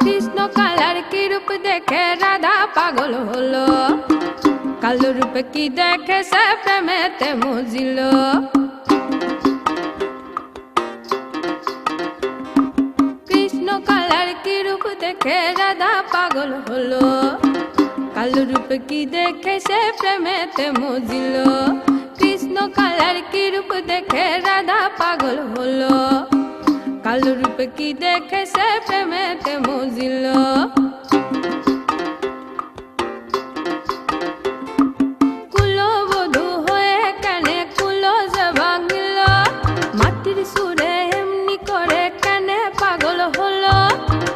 Krishna colour কি রূপ দেখে রাধা পাগল হলো, কালো রূপে কি দেখে সে প্রেমেতে মজিল। কৃষ্ণ কালার কি রূপ দেখে রাধা পাগল হলো, কালো রূপে কি দেখে সে প্রেমেতে মজিল। কৃষ্ণ কালার কি রূপ দেখে রাধা পাগল হলো, কালো রূপে কি দেখে সে প্রেমেতে মজিল। কুলবধূ হয়ে কানে কুলো যে ভাঙিল, মাটির সুরে এমনি করে কানে পাগল হলো।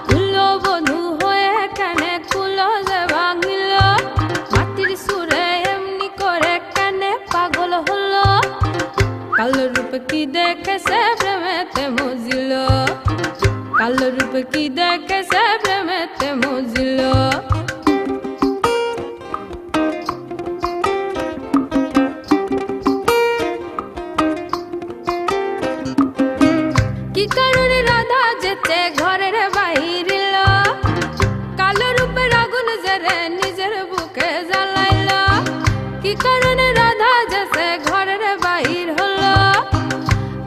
কুলবধূ হয়ে কানে কুলো যে ভাঙিল, মাটির সুরে এমনি করে কানে পাগল হলো। কালো রূপে কি দেখে সে প্রেমেতে মজিল, কালো রূপে কি দেখে সে প্রেমেতে মজিল। কি কারণে রাধা যেতে ঘরের বাহিরিল, কালো রূপের আগুন জেরে নিজের বুকে জ্বালাইল। কি কারণে রাধা যেতে ঘরের বাহির হলো,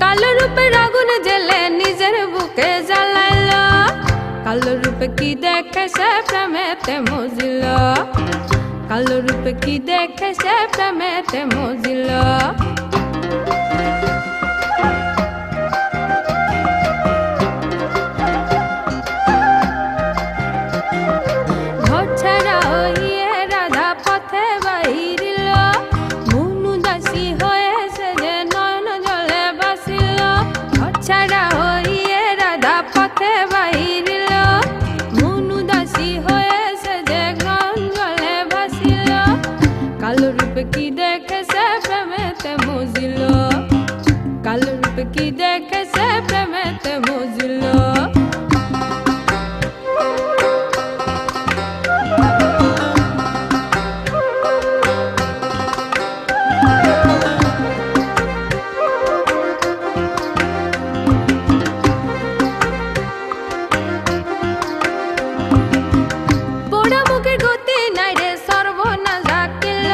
কালো রূপের আগুন জেলে নিজের বুকে জ্বালাইল। কালো রূপে কি দেখে সে প্রেমেতে মজিল, কালো রূপে কি দেখে সে প্রেমেতে মজিল। ঘর ছাড়া হইয়ে রাধা পথে বাহিরিল, মুনু দাসী হয়েছে যে নয়ন জলে বাসিল। ঘর ছাড়া হইয়ে রাধা পথে বাহিরিল, মুনু দাসী হয়েছে যে নয়ন জলে বাসিল। কালো রূপে কি দেখে সে প্রেমেতে মজিল, কালো রূপে কি দেখে সে প্রেমেতে মজিল। পোড়া মুখের গতি নাই রে সর্বনাশ ডাকিল,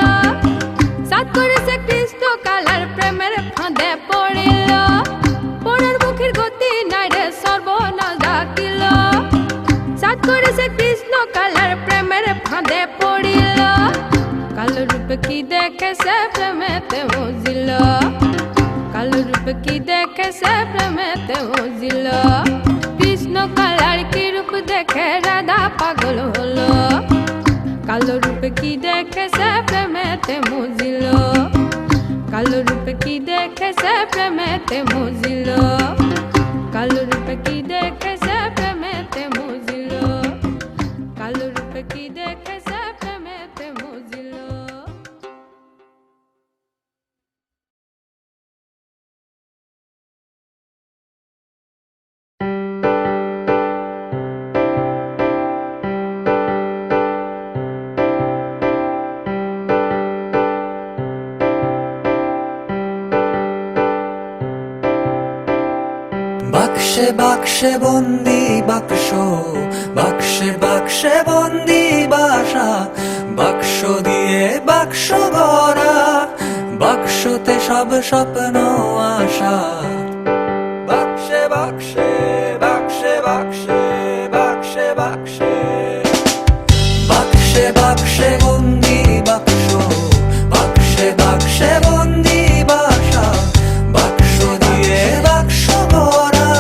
সাত করেছে কৃষ্ণ কালার প্রেমের ফাঁদে পড়িল। পোড়ার মুখের গতি নাই রে সর্বনাশ ডাকিল, সাত করেছে কৃষ্ণ কালার প্রেমের ফাঁদে পড়িল। কালো রূপে কি দেখে সে প্রেমেতে মজিল, কালো রূপে কি দেখে সে প্রেমেতে মজিল। কৃষ্ণ কালার কি রূপ দেখে রাধা পাগল হলো, কালো রূপে কি দেখে সে প্রেমেতে মজিল, কালো রূপে কি দেখে সে প্রেমেতে মজিল, কালো রূপে কি দেখে সে প্রেমেতে মজিল, কালো রূপে কি দেখে সে প্রেমেতে মজিল। বাক্সে বাক্সে বন্দি বাক্স, বাক্সে বাক্সে বন্দি বাসা, বাক্স দিয়ে বাক্স গড়া, বাক্সতে সব স্বপ্ন আশা। বাক্সে বাক্সে বাক্সে বাক্সে বাক্সে বাক্সে বাক্সে বাক্সে বন্দি বাক্স, বাক্সে বাক্সে বন্দি বাসা, বাক্স দিয়ে বাক্স গড়া,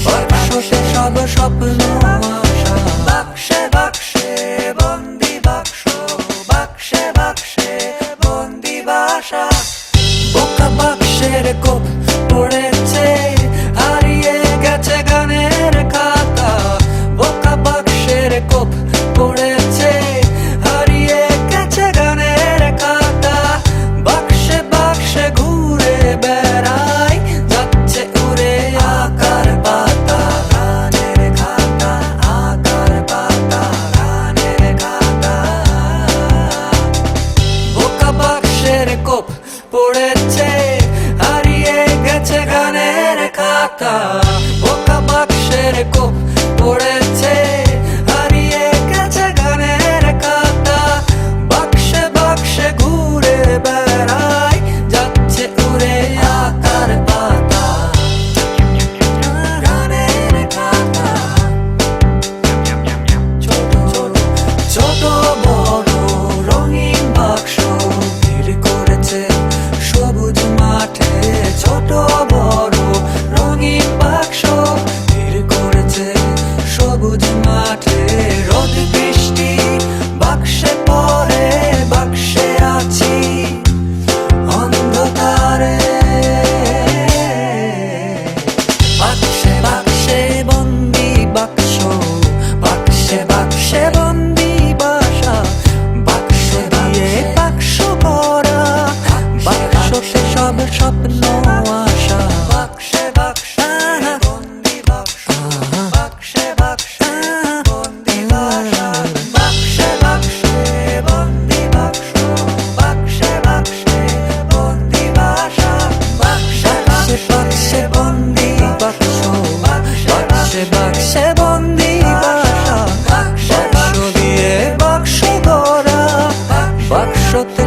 বাক্সতে সব স্বপ্ন আশা। বাক্সে বাক্সে বন্দি বাক্স, বাক্সে বাক্সে বন্দি বাসা। বোকা বাক্সের কোপ পড়েছে, হারিয়ে গেছে গানের খাতা। বোকা বাক্সের কোপ পড়েছে, হারিয়ে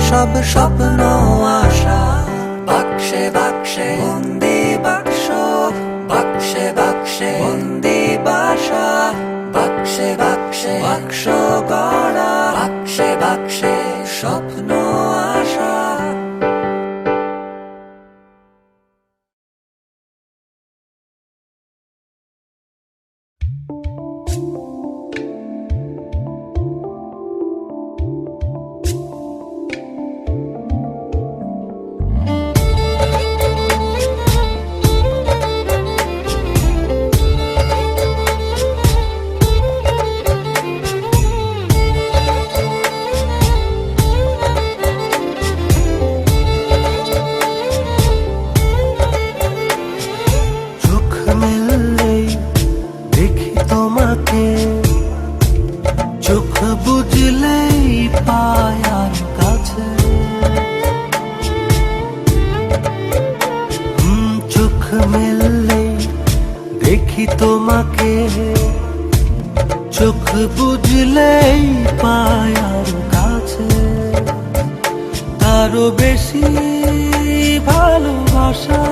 সব স্বপ্ন আশা। বাক্সে বাক্সে বন্দি বাক্স, বাক্সে বাক্সে বন্দি বাসা, বাক্সে বাক্সে বাক্স গড়া, বাক্সে বাক্সে স্বপ্ন আশা। চোখ মেললেই দেখি তোমাকে, চোখ বুঝলেই পাই আর কাছে। চোখ মেললেই দেখি তোমাকে, চোখ বুঝলেই পাই আর কাছে। তারও বেশি ভালোবাসা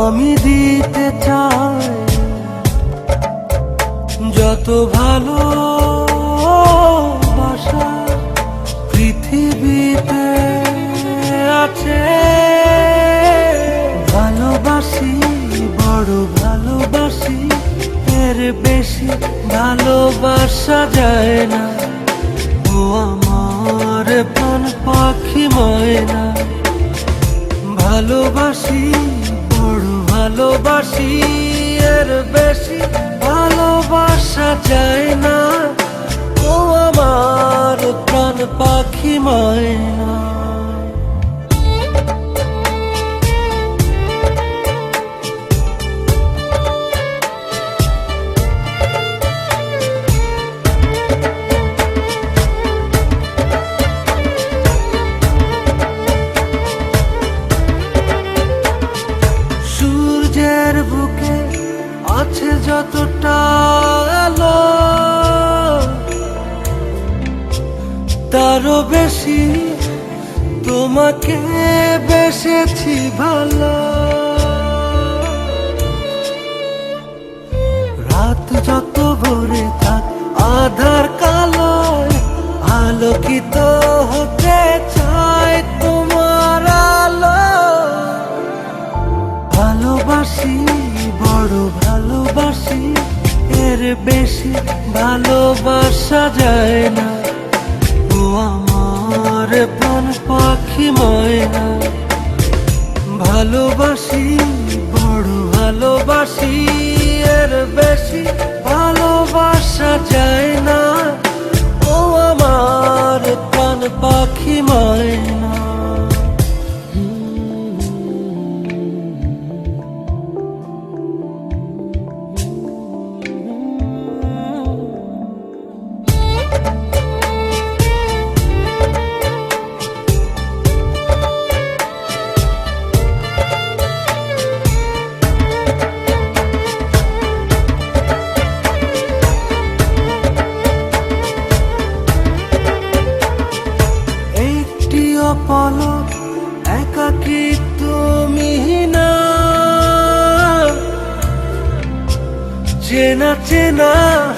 আমি দিতে চাই, যত ভালোবাসা পৃথিবীতে আছে। ভালোবাসি, বড় ভালোবাসি, এর বেশি ভালোবাসা যায় না। ও আমার প্রাণ পাখি ময়না, ভালোবাসি, বড় ভালোবাসি, এর বেশি ভালোবাসা যায় না। ও আমার প্রাণ পাখি ময়না। সূর্যের বুকে আছে যতটা আলো, তারও বেশি তোমাকে বেসেছি ভালো। রাত যত ভরে থাক আধার কালো, আলোকিত হতে চায় তোমার আলো। ভালোবাসি, বড় ভালোবাসি, এর বেশি ভালোবাসা যায় না। ও আমার প্রাণ পাখি ময়না, ভালোবাসি, বড় ভালোবাসি, এর বেশি ভালোবাসা যায় না। ও আমার প্রাণ পাখি ময়না। পলক একাকী তুমি না, চেনা চেনা